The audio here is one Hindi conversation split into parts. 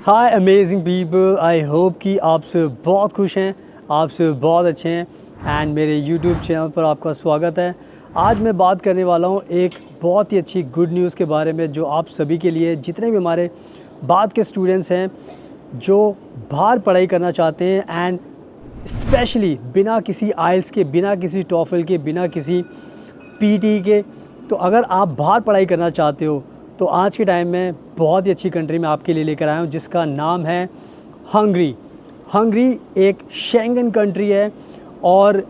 Hi amazing people, I hope कि आप सब बहुत खुश हैं, आप सब बहुत अच्छे हैं एंड मेरे यूट्यूब चैनल पर आपका स्वागत है। आज मैं बात करने वाला हूँ एक बहुत ही अच्छी गुड न्यूज़ के बारे में जो आप सभी के लिए, जितने भी हमारे बाद के स्टूडेंट्स हैं जो बाहर पढ़ाई करना चाहते हैं एंड स्पेशली बिना किसी आइल्स के, बिना किसी टॉफल के, बिना किसी पीटी के, तो अगर आप बाहर पढ़ाई करना चाहते हो तो आज के टाइम में बहुत ही अच्छी कंट्री में आपके लिए लेकर आया हूँ जिसका नाम है हंगरी। हंगरी एक शेंगन कंट्री है और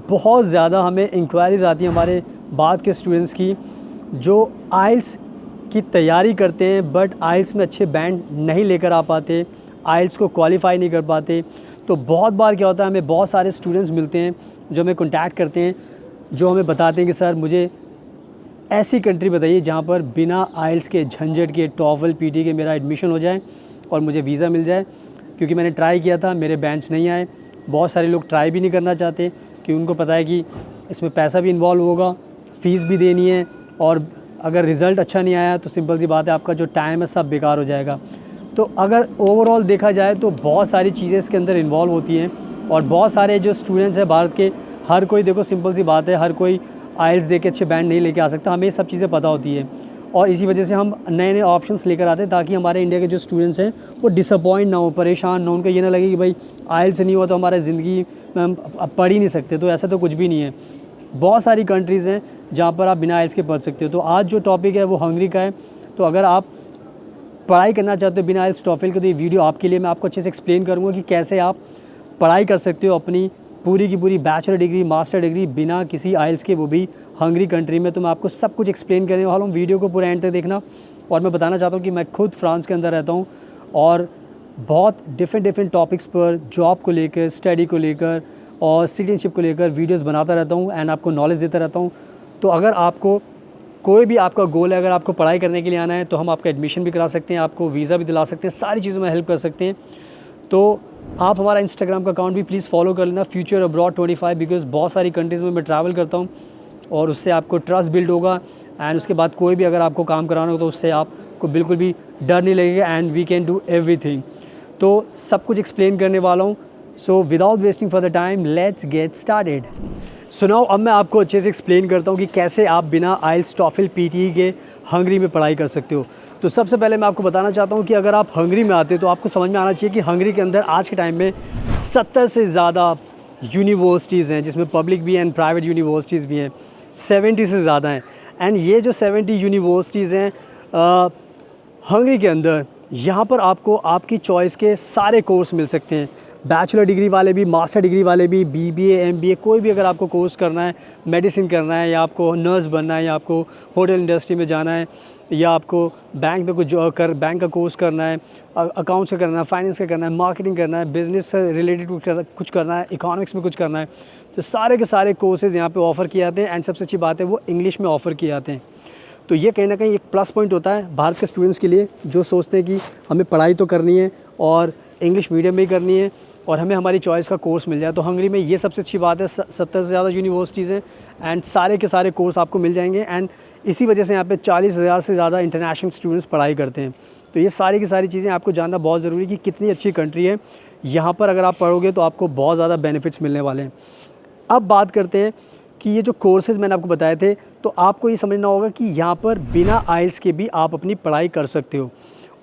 बहुत ज़्यादा हमें इंक्वायरीज़ आती हैं हमारे बाद के स्टूडेंट्स की जो आइल्स की तैयारी करते हैं बट आइल्स में अच्छे बैंड नहीं लेकर आ पाते, आइल्स को क्वालिफाई नहीं कर पाते। तो बहुत बार क्या होता है, हमें बहुत सारे स्टूडेंट्स मिलते हैं जो हमें कॉन्टैक्ट करते हैं, जो हमें बताते हैं कि सर मुझे ऐसी कंट्री बताइए जहाँ पर बिना आइल्स के, झंझट के, टॉफल पीटी के मेरा एडमिशन हो जाए और मुझे वीज़ा मिल जाए। क्योंकि मैंने ट्राई किया था, मेरे बैंड्स नहीं आए। बहुत सारे लोग ट्राई भी नहीं करना चाहते कि उनको पता है कि इसमें पैसा भी इन्वॉल्व होगा, फ़ीस भी देनी है और अगर रिज़ल्ट अच्छा नहीं आया तो सिंपल सी बात है आपका जो टाइम है सब बेकार हो जाएगा। तो अगर ओवरऑल देखा जाए तो बहुत सारी चीज़ें इसके अंदर इन्वॉल्व होती हैं और बहुत सारे जो स्टूडेंट्स हैं भारत के, हर कोई, देखो सिंपल सी बात है, हर कोई आइल्स दे के अच्छे बैंड नहीं लेके आ सकता। हमें ये सब चीज़ें पता होती है और इसी वजह से हम नए नए ऑप्शंस लेकर आते हैं ताकि हमारे इंडिया के जो स्टूडेंट्स हैं वो डिसअपॉइंट ना हो, परेशान ना हो, उनको ये ना लगे कि भाई आइल्स नहीं हुआ तो हमारा ज़िंदगी में हम अब पढ़ ही नहीं सकते। तो ऐसा तो कुछ भी नहीं है, बहुत सारी कंट्रीज़ हैं जहाँ पर आप बिना आइल्स के पढ़ सकते हो। तो आज जो टॉपिक है वो हंगरी का है। तो अगर आप पढ़ाई करना चाहते हो बिना आइल्स टॉफल के तो ये वीडियो आपके लिए, मैं आपको अच्छे से एक्सप्लेन करूँगा कि कैसे आप पढ़ाई कर सकते हो अपनी पूरी की पूरी बैचलर डिग्री, मास्टर डिग्री बिना किसी आइल्स के, वो भी हंगरी कंट्री में। तो मैं आपको सब कुछ एक्सप्लेन करने वाला हूँ, वीडियो को पूरा एंड तक देखना। और मैं बताना चाहता हूँ कि मैं खुद फ्रांस के अंदर रहता हूँ और बहुत डिफरेंट टॉपिक्स पर, जॉब को लेकर, स्टडी को लेकर और सिटीजनशिप को लेकर वीडियोज़ बनाता रहता हूँ एंड आपको नॉलेज देता रहता हूँ। तो अगर आपको कोई भी आपका गोल है, अगर आपको पढ़ाई करने के लिए आना है तो हम आपका एडमिशन भी करा सकते हैं, आपको वीज़ा भी दिला सकते हैं, सारी चीज़ों में हेल्प कर सकते हैं। तो आप हमारा इंस्टाग्राम का अकाउंट भी प्लीज़ फॉलो कर लेना, फ्यूचर अब्रॉड 25, बिकॉज़ बहुत सारी कंट्रीज़ में मैं ट्रैवल करता हूँ और उससे आपको ट्रस्ट बिल्ड होगा एंड उसके बाद कोई भी अगर आपको काम कराना हो तो उससे आपको बिल्कुल भी डर नहीं लगेगा and we can do everything. तो सब कुछ एक्सप्लेन करने वाला हूँ। So without wasting for the time let's get started. So now अब मैं आपको अच्छे से एक्सप्लेन करता हूँ कि कैसे आप बिना आइल्स टॉफल पीटी के हंगरी में पढ़ाई कर सकते हो। तो सबसे पहले मैं आपको बताना चाहता हूँ कि अगर आप हंगरी में आते हो तो आपको समझ में आना चाहिए कि हंगरी के अंदर आज के टाइम में 70 से ज़्यादा यूनिवर्सिटीज़ हैं, जिसमें पब्लिक भी एंड प्राइवेट यूनिवर्सिटीज़ भी हैं, 70 से ज़्यादा हैं। एंड ये जो 70 यूनिवर्सिटीज़ हैं हंगरी के अंदर, यहाँ पर आपको आपकी चॉइस के सारे कोर्स मिल सकते हैं। बैचलर डिग्री वाले भी, मास्टर डिग्री वाले भी, बीबीए, एमबीए, कोई भी अगर आपको कोर्स करना है, मेडिसिन करना है या आपको नर्स बनना है या आपको होटल इंडस्ट्री में जाना है या आपको बैंक में कुछ बैंक का कोर्स करना है, अकाउंट्स का करना है, फाइनेंस का करना है, मार्केटिंग करना है, बिज़नेस से रिलेटेड कुछ करना है, इकोनॉमिक्स में कुछ करना है, तो सारे के सारे कोर्सेज़ यहाँ पे ऑफ़र किए जाते हैं एंड सबसे अच्छी बात है वो इंग्लिश में ऑफ़र किए जाते हैं। तो ये कहीं ना कहीं एक प्लस पॉइंट होता है भारत के स्टूडेंट्स के लिए जो सोचते हैं कि हमें पढ़ाई तो करनी है और इंग्लिश मीडियम में ही करनी है और हमें हमारी चॉइस का कोर्स मिल जाए। तो हंगरी में ये सबसे अच्छी बात है, 70 से ज़्यादा यूनिवर्सिटीज़ हैं एंड सारे के सारे कोर्स आपको मिल जाएंगे एंड इसी वजह से यहाँ पे 40,000 से ज़्यादा इंटरनेशनल स्टूडेंट्स पढ़ाई करते हैं। तो ये सारी की सारी चीज़ें आपको जानना बहुत ज़रूरी है कि कितनी अच्छी कंट्री है। यहाँ पर अगर आप पढ़ोगे तो आपको बहुत ज़्यादा बेनिफिट्स मिलने वाले हैं। अब बात करते हैं कि ये जो कोर्सेज़ मैंने आपको बताए थे, तो आपको ये समझना होगा कि यहाँ पर बिना आइल्स के भी आप अपनी पढ़ाई कर सकते हो।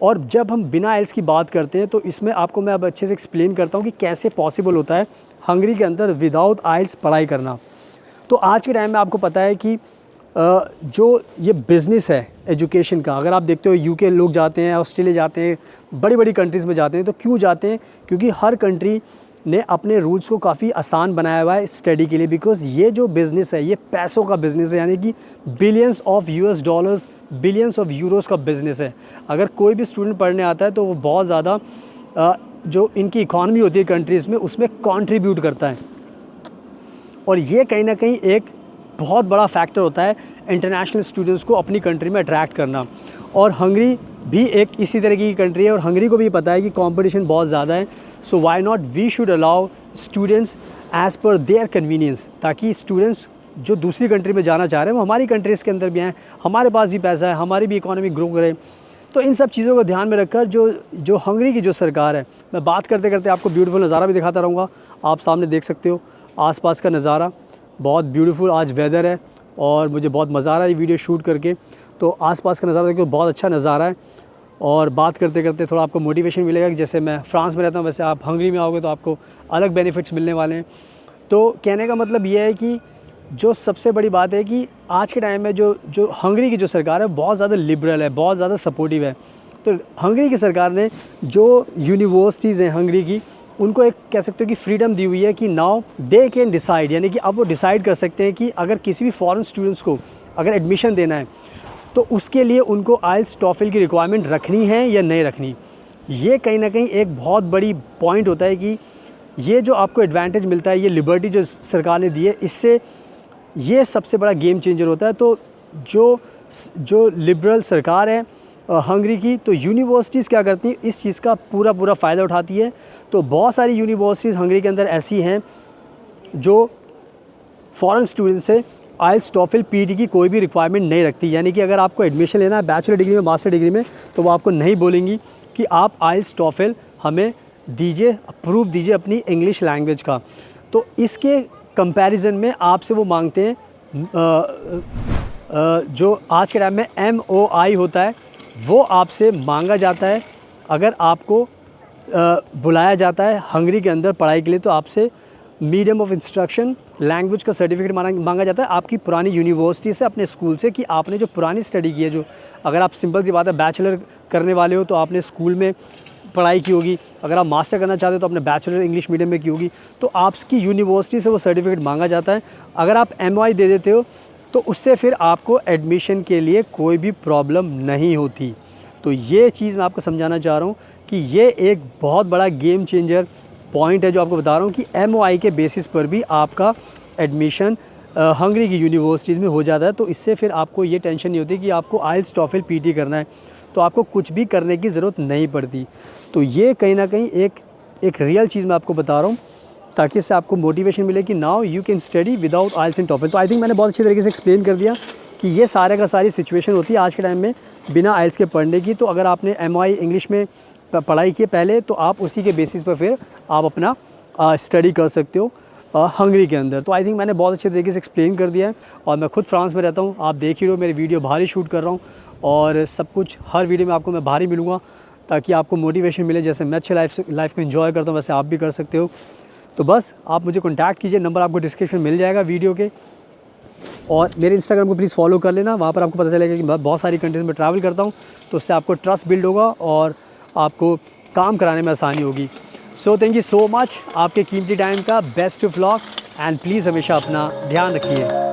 और जब हम बिना आइल्स की बात करते हैं तो इसमें आपको मैं अब अच्छे से एक्सप्लेन करता हूँ कि कैसे पॉसिबल होता है हंगरी के अंदर विदाउट आइल्स पढ़ाई करना। तो आज के टाइम में आपको पता है कि जो ये बिज़नेस है एजुकेशन का, अगर आप देखते हो यूके लोग जाते हैं, ऑस्ट्रेलिया जाते हैं, बड़ी बड़ी कंट्रीज़ में जाते हैं। तो क्यों जाते हैं? क्योंकि हर कंट्री ने अपने रूल्स को काफ़ी आसान बनाया हुआ है स्टडी के लिए, बिकॉज़ ये जो बिज़नेस है ये पैसों का बिज़नेस है, यानी कि billions of US dollars, billions of Euros का बिज़नेस है। अगर कोई भी स्टूडेंट पढ़ने आता है तो वो बहुत ज़्यादा जो इनकी इकॉनमी होती है कंट्रीज़ में, उसमें कंट्रीब्यूट करता है। और ये कहीं ना कहीं एक बहुत बड़ा फैक्टर होता है इंटरनेशनल स्टूडेंट्स को अपनी कंट्री में अट्रैक्ट करना। और हंगरी भी एक इसी तरह की कंट्री है, और हंगरी को भी पता है कि कंपटीशन बहुत ज़्यादा है। So why not we should allow students as per their convenience, ताकि स्टूडेंट्स जो दूसरी कंट्री में जाना चाह रहे हैं वो हमारी कंट्रीज़ के अंदर भी आएँ, हमारे पास भी पैसा है, हमारी भी इकॉनमी ग्रो करे। तो इन सब चीज़ों को ध्यान में रखकर जो हंगरी की जो सरकार है, मैं बात करते करते आपको ब्यूटीफुल नज़ारा भी दिखाता रहूँगा। आप सामने देख सकते हो आसपास का नज़ारा, बहुत ब्यूटीफुल आज वेदर है और मुझे बहुत मज़ा आ रहा है ये वीडियो शूट करके। तो आसपास का नज़ारा देखो, बहुत अच्छा नज़ारा है। और बात करते करते थोड़ा आपको मोटिवेशन मिलेगा कि जैसे मैं फ्रांस में रहता हूँ वैसे आप हंगरी में आओगे तो आपको अलग बेनिफिट्स मिलने वाले हैं। तो कहने का मतलब ये है कि जो सबसे बड़ी बात है कि आज के टाइम में जो हंगरी की जो सरकार है बहुत ज़्यादा लिबरल है, बहुत ज़्यादा सपोर्टिव है। तो हंगरी की सरकार ने जो यूनिवर्सिटीज़ हैं हंगरी की, उनको एक कह सकते हो कि फ्रीडम दी हुई है कि नाउ दे कैन डिसाइड, यानी कि अब वो डिसाइड कर सकते हैं कि अगर किसी भी फॉरेन स्टूडेंट्स को अगर एडमिशन देना है तो उसके लिए उनको आइल्स टॉफल की रिक्वायरमेंट रखनी है या नहीं रखनी। ये कहीं ना कहीं एक बहुत बड़ी पॉइंट होता है कि ये जो आपको एडवांटेज मिलता है, ये लिबर्टी जो सरकार ने दी है, इससे ये सबसे बड़ा गेम चेंजर होता है। तो जो लिबरल सरकार है हंगरी की, तो यूनिवर्सिटीज़ क्या करती हैं, इस चीज़ का पूरा फ़ायदा उठाती है। तो बहुत सारी यूनिवर्सिटीज़ हंगरी के अंदर ऐसी हैं जो फॉरेन स्टूडेंट्स से आइल्स टॉफल पीटी की कोई भी रिक्वायरमेंट नहीं रखती, यानी कि अगर आपको एडमिशन लेना है बैचलर डिग्री में, मास्टर डिग्री में, तो वो आपको नहीं बोलेंगी कि आप आइल्स टॉफल हमें दीजिए, अप्रूव दीजिए अपनी इंग्लिश लैंग्वेज का। तो इसके कंपैरिजन में आपसे वो मांगते हैं जो आज के टाइम में MOI होता है, वो आपसे मांगा जाता है। अगर आपको बुलाया जाता है हंगरी के अंदर पढ़ाई के लिए, तो आपसे मीडियम ऑफ इंस्ट्रक्शन लैंग्वेज का सर्टिफिकेट मांगा जाता है आपकी पुरानी यूनिवर्सिटी से, अपने स्कूल से, कि आपने जो पुरानी स्टडी की है, जो अगर आप सिंपल सी बात है बैचलर करने वाले हो तो आपने स्कूल में पढ़ाई की होगी, अगर आप मास्टर करना चाहते हो तो आपने बैचलर इंग्लिश मीडियम में की होगी, तो आपकी यूनिवर्सिटी से वो सर्टिफिकेट मांगा जाता है। अगर आप MOI दे देते हो तो उससे फिर आपको एडमिशन के लिए कोई भी प्रॉब्लम नहीं होती। तो ये चीज़ मैं आपको समझाना चाह रहा हूँ कि ये एक बहुत बड़ा गेम चेंजर पॉइंट है जो आपको बता रहा हूँ कि MOI के बेसिस पर भी आपका एडमिशन हंगरी की यूनिवर्सिटीज़ में हो जाता है। तो इससे फिर आपको ये टेंशन नहीं होती कि आपको आइल्स टॉफल PT करना है, तो आपको कुछ भी करने की ज़रूरत नहीं पड़ती। तो ये कहीं ना कहीं एक रियल चीज़ मैं आपको बता रहा हूँ, ताकि इससे आपको मोटिवेशन मिले कि now you can study without IELTS and TOEFL. तो आई थिंक मैंने बहुत अच्छी तरीके से एक्सप्लेन कर दिया कि ये सारे का सारी सिचुएशन होती है आज के टाइम में बिना आइल्स के पढ़ने की। तो अगर आपने MOI इंग्लिश में पढ़ाई की पहले, तो आप उसी के बेसिस पर फिर आप अपना स्टडी कर सकते हो हंगरी के अंदर। तो आई थिंक मैंने बहुत अच्छे तरीके से एक्सप्लेन कर दिया है। और मैं खुद फ्रांस में रहता हूँ, आप देख ही रहो मेरी वीडियो बाहर ही शूट कर रहा हूँ, और सब कुछ हर वीडियो में आपको मैं बाहर ही मिलूँगा, ताकि आपको मोटिवेशन मिले। जैसे मैं अच्छे लाइफ को एंजॉय करता हूँ वैसे आप भी कर सकते हो। तो बस आप मुझे कॉन्टैक्ट कीजिए, नंबर आपको डिस्क्रिप्शन मिल जाएगा वीडियो के। और मेरे इंस्टाग्राम को प्लीज़ फॉलो कर लेना, वहाँ पर आपको पता चलेगा कि मैं बहुत सारी कंट्रीज़ में ट्रैवल करता हूँ, तो उससे आपको ट्रस्ट बिल्ड होगा और आपको काम कराने में आसानी होगी। So thank you so much आपके कीमती टाइम का, best of luck, and please हमेशा अपना ध्यान रखिए।